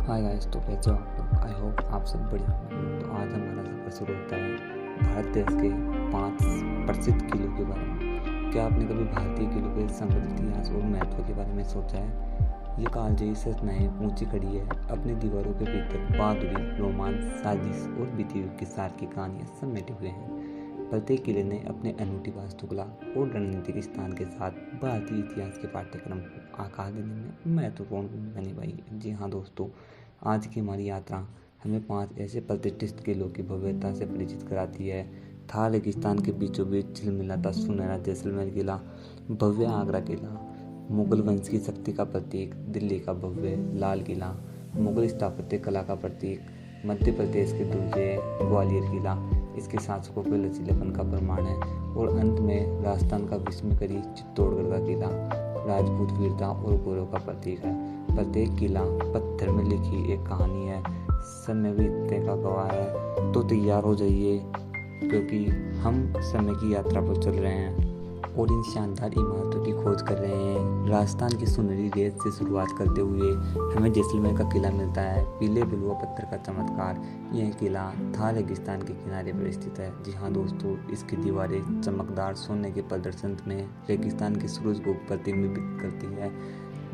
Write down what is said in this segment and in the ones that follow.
Hi guys, तो कैसे हो आप लोग। आई होप आप सब बढ़िया होंगे। तो आज हमारा सफर शुरू होता है भारत देश के 5 प्रसिद्ध किलों के बारे में। क्या आपने कभी भारतीय किलों के समृद्ध इतिहास और महत्व के बारे में सोचा है। ये कालजयी संरचनाएं ऊंची खड़ी है, अपनी दीवारों के भीतर बहादुरी, रोमांच, साजिश और बीते युग के सार की कहानियां समेटे हुए हैं। प्रत्येक किले ने अपने अनूठी वास्तुकला और रणनीतिक स्थान के साथ भारतीय इतिहास के पाठ्यक्रम को आकार देने में महत्वपूर्ण भूमिका निभाई है। जी हाँ दोस्तों, आज की हमारी यात्रा हमें 5 ऐसे प्रतिष्ठित किलों की भव्यता से परिचित कराती है। थार रेगिस्तान के बीचों बीच झिलमिलाता सुनहरा जैसलमेर किला, भव्य आगरा किला, मुगल वंश की शक्ति का प्रतीक दिल्ली का भव्य लाल किला, मुगल स्थापत्य कला का प्रतीक मध्य प्रदेश के दुर्जय ग्वालियर किला, इसके शासकों के लचीलेपन का प्रमाण है, और अंत में राजस्थान का विस्मयकारी चित्तौड़गढ़ का किला राजपूत वीरता और गौरव का प्रतीक है। प्रत्येक किला पत्थर में लिखी एक कहानी है, समय बीतने का गवाह है। तो तैयार हो जाइए, क्योंकि हम समय की यात्रा पर चल रहे हैं और इन शानदार इमारतों की खोज कर रहे हैं। राजस्थान की सुनहरी रेत से शुरुआत करते हुए हमें जैसलमेर का किला मिलता है, पीले बलुआ पत्थर का चमत्कार। यह किला थार रेगिस्तान के किनारे पर स्थित है। जी हाँ दोस्तों, इसकी दीवारें चमकदार सोने के प्रदर्शन में रेगिस्तान के सूरज को प्रतिबिंबित करती है।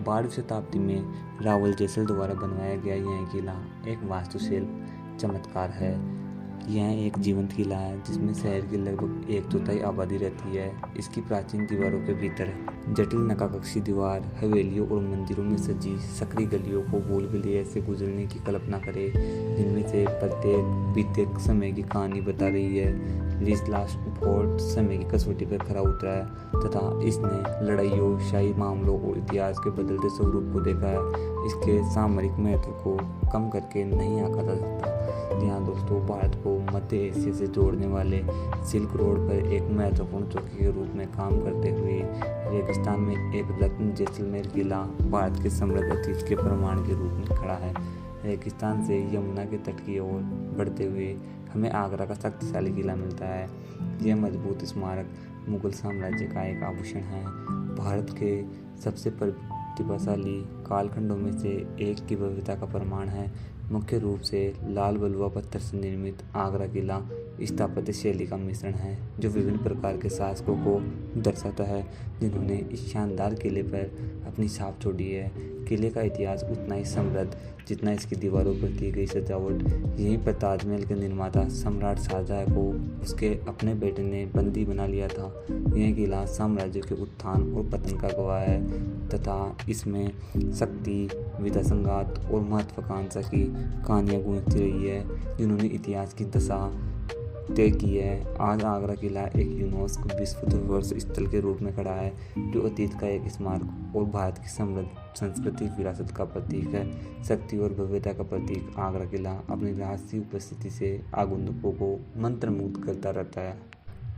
12वीं शताब्दी में रावल जैसल द्वारा बनवाया गया यह किला एक वास्तुशिल्प चमत्कार है। यह एक जीवंत किला है जिसमें शहर की लगभग 1/4 आबादी रहती है। इसकी प्राचीन दीवारों के भीतर जटिल नक्काशी दीवार, हवेलियों और मंदिरों में सजी सकरी गलियों को भूल गलिए से गुजरने की कल्पना करें, जिनमें से प्रत्येक बीते समय की कहानी बता रही है। लास्ट फोर्ट समय की कसौटी पर खरा उतरा है तथा इसने लड़ाइयों, शाही मामलों और इतिहास के बदलते स्वरूप को देखा है। इसके सामरिक महत्व को कम करके नहीं आंका जा सकता। जी हाँ दोस्तों, भारत को मध्य एशिया से जोड़ने वाले सिल्क रोड पर एक महत्वपूर्ण चौकी के रूप में काम करते हुए रेगिस्तान में एक रत्न जैसलमेर किला भारत के समृद्ध अतीत के प्रमाण के रूप में खड़ा है। रेगिस्तान से यमुना के तट की ओर बढ़ते हुए हमें आगरा का शक्तिशाली किला मिलता है। यह मजबूत स्मारक मुगल साम्राज्य का एक आभूषण है, भारत के सबसे प्रतिभाशाली कालखंडों में से एक की भव्यता का प्रमाण है। मुख्य रूप से लाल बलुआ पत्थर से निर्मित आगरा किला स्थापत्य शैली का मिश्रण है, जो विभिन्न प्रकार के शासकों को दर्शाता है जिन्होंने इस शानदार किले पर अपनी छाप छोड़ी है। किले का इतिहास उतना ही समृद्ध जितना इसकी दीवारों पर की गई सजावट। यहीं पर ताजमहल के निर्माता सम्राट शाहजहां को उसके अपने बेटे ने बंदी बना लिया था। यह किला साम्राज्य के उत्थान और पतन का गवाह है तथा इसमें शक्ति, विधा संघात और महत्वाकांक्षा की कहानियां गूंजती रही है, जिन्होंने इतिहास की दशा तय की है। आज आगरा किला एक यूनेस्को विश्व धरोहर स्थल के रूप में खड़ा है, जो अतीत का एक स्मारक और भारत की समृद्ध सांस्कृतिक विरासत का प्रतीक है। शक्ति और भव्यता का प्रतीक आगरा किला अपनी रहस्यमय उपस्थिति से आगंतुकों को मंत्रमुग्ध करता रहता है।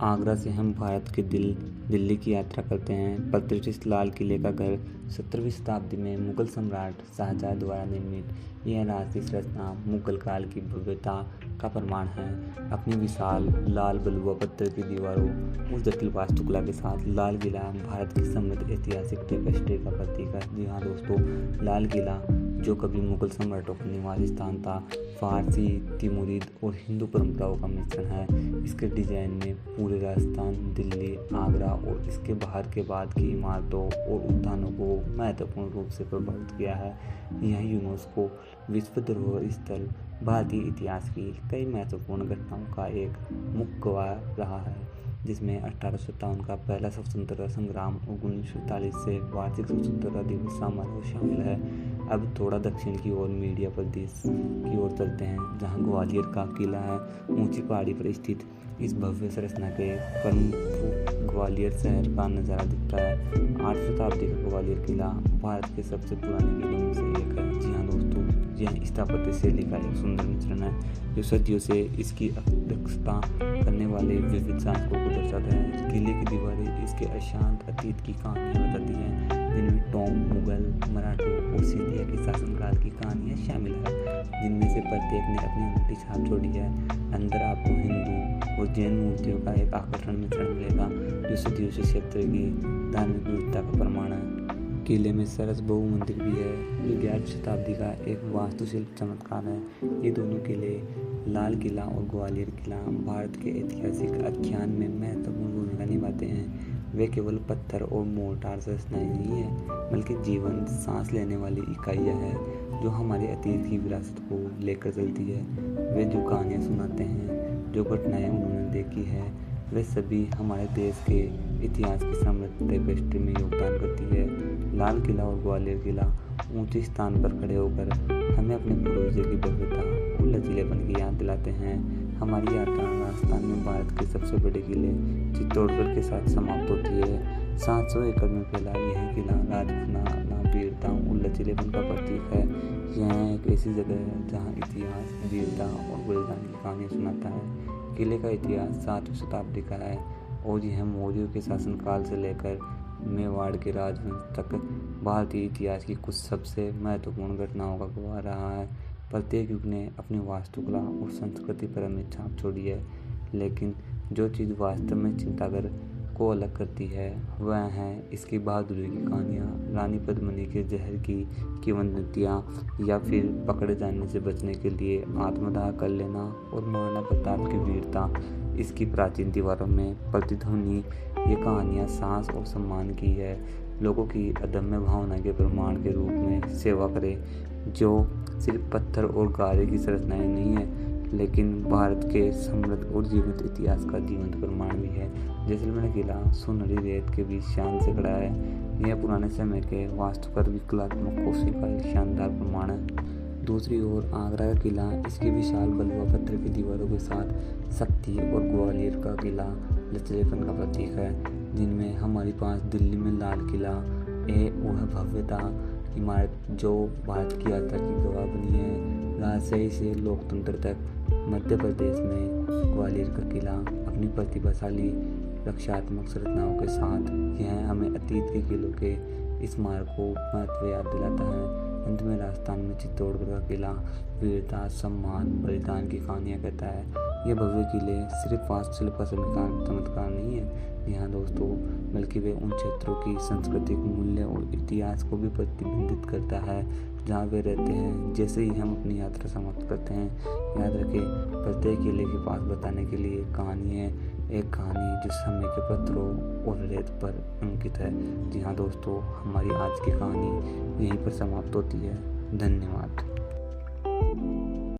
आगरा से हम भारत के दिल्ली की यात्रा करते हैं। प्रतिष्ठित लाल किले का घर 17वीं शताब्दी में मुगल सम्राट शाहजहां द्वारा निर्मित यह राजसी संरचना मुगल काल की भव्यता का प्रमाण है। अपनी विशाल लाल बलुआ पत्थर की दीवारों उस जटिल वास्तुकला के साथ लाल किला भारत की समृद्ध ऐतिहासिक टेपेस्ट्री का प्रतीक है। जी हाँ दोस्तों, लाल किला जो कभी मुगल सम्राटों का निवास स्थान था, फारसी, तिमुरिद और हिंदू परंपराओं का मिश्रण है। इसके डिजाइन में पूरे राजस्थान, दिल्ली, आगरा और इसके बाहर के बाद की इमारतों और उद्यानों को महत्वपूर्ण रूप से प्रभावित किया है। यह यूनेस्को विश्व धरोहर स्थल भारतीय इतिहास की कई महत्वपूर्ण घटनाओं का एक मुख्य गवाह रहा है, जिसमें 1857 का पहला स्वतंत्रता संग्राम और 1947 से वार्षिक स्वतंत्रता दिवस समारोह शामिल है। अब थोड़ा दक्षिण की ओर मीडिया प्रदेश की ओर चलते हैं, जहां ग्वालियर का किला है। ऊंची पहाड़ी पर स्थित इस भव्य संरचना के प्रमुख ग्वालियर शहर का नज़ारा दिखता है। 8वीं शताब्दी का ग्वालियर किला भारत के सबसे पुराने किलों में से एक है। जी हाँ दोस्तों, यह स्थापत्य शैली का एक सुंदर मिश्रण है, जो सदियों से इसकी अध्यक्षता करने वाले विविध शासकों को दर्शाता है। किले की दीवारें इसके अशांत अतीत की कहानियाँ बताती हैं, जिनमें टोंक, मुगल, मराठों और सिंधिया के शासनकाल की कहानियाँ शामिल है, जिनमें से प्रत्येक ने अपनी अनूठी छाप छोड़ी है। अंदर आपको हिंदू और जैन मूर्तियों का एक आकर्षण मिश्रण मिलेगा, जो सदियों से क्षेत्र की धार्मिक विविधता का प्रमाण है। किले में सरस बहु मंदिर भी है, जो 11वीं शताब्दी का एक वास्तुशिल्प चमत्कार है। ये दोनों किले, लाल किला और ग्वालियर किला, भारत के ऐतिहासिक आख्यान में महत्वपूर्ण भूमिका निभाते हैं। वे केवल पत्थर और मोर्टार से रचनाएं नहीं हैं, बल्कि जीवंत सांस लेने वाली इकाइयां हैं, जो हमारे अतीत की विरासत को लेकर चलती है। वे जो कहानियाँ सुनाते हैं, जो घटनाएं उन्होंने देखी है, वे सभी हमारे देश के इतिहास की समृद्ध टेपेस्ट्री में योगदान करती है। लाल किला और ग्वालियर किला ऊंचे स्थान पर खड़े होकर हमें अपने पूर्वजों की भव्यता और लचीलेपन की याद दिलाते हैं। हमारी यात्रा राजस्थान में भारत के सबसे बड़े किले चित्तौड़गढ़ के साथ समाप्त होती है। 700 एकड़ में फैला यह किला राजपूताना, वीरता और लचीलेपन का प्रतीक है। यह एक ऐसी जगह है जहाँ इतिहास, वीरता और बलिदान की कहानियाँ सुनाता है। किले का इतिहास 7वीं शताब्दी का है और यह मौर्यों के शासनकाल से लेकर मेवाड़ के राजवंश तक भारतीय इतिहास की कुछ सबसे महत्वपूर्ण घटनाओं का गवाह रहा है। प्रत्येक युग ने अपनी वास्तुकला और संस्कृति पर अमिट छाप छोड़ी है, लेकिन जो चीज़ वास्तव में चिंतागर को अलग करती है वह है इसकी बहादुरी की कहानियाँ। रानी पद्मिनी के जहर की किंवदंतियाँ, या फिर पकड़े जाने से बचने के लिए आत्मदाह कर लेना, और महाराणा प्रताप की वीरता इसकी प्राचीन दीवारों में प्रतिध्वनि। ये कहानियाँ साहस और सम्मान की है, लोगों की अदम्य भावना के प्रमाण के रूप में सेवा करे, जो सिर्फ पत्थर और गारे की संरचनाएं नहीं है, लेकिन भारत के समृद्ध और जीवित इतिहास का जीवंत प्रमाण भी है। जैसलमेर किला सुनहरी रेत के बीच शान से खड़ा है। यह पुराने समय के वास्तुकर कलात्मक कोशिश का एक शानदार प्रमाण है। दूसरी ओर आगरा का किला इसकी विशाल बलुआ पत्थर की दीवारों के साथ शक्ति, और ग्वालियर का किला लचीलेपन का प्रतीक है। जिनमें हमारे पास दिल्ली में लाल किला वह भव्यता इमारत जो भारत की यात्रा की गवाह बनी है। राजशाही से लोकतंत्र तक मध्य प्रदेश में ग्वालियर का किला अपनी प्रतिभाशाली रक्षात्मक संरचनाओं के साथ यह हमें अतीत के किलों के स्मारकों महत्व याद दिलाता है। अंत में राजस्थान में चित्तौड़गढ़ का किला वीरता, सम्मान, बलिदान की कहानियाँ कहता है। ये भव्य किले सिर्फ वास्तुशिल्प का चमत्कार नहीं है यहाँ दोस्तों, बल्कि वे उन क्षेत्रों की सांस्कृतिक मूल्य और इतिहास को भी प्रतिबिंबित करता है जहाँ वे रहते हैं। जैसे ही हम अपनी यात्रा समाप्त करते हैं, याद रखें प्रत्येक किले के पास बताने के लिए कहानी है, एक कहानी जो समय के पत्थरों और रेत पर अंकित है। जी हाँ दोस्तों, हमारी आज की कहानी यहीं पर समाप्त होती है। धन्यवाद।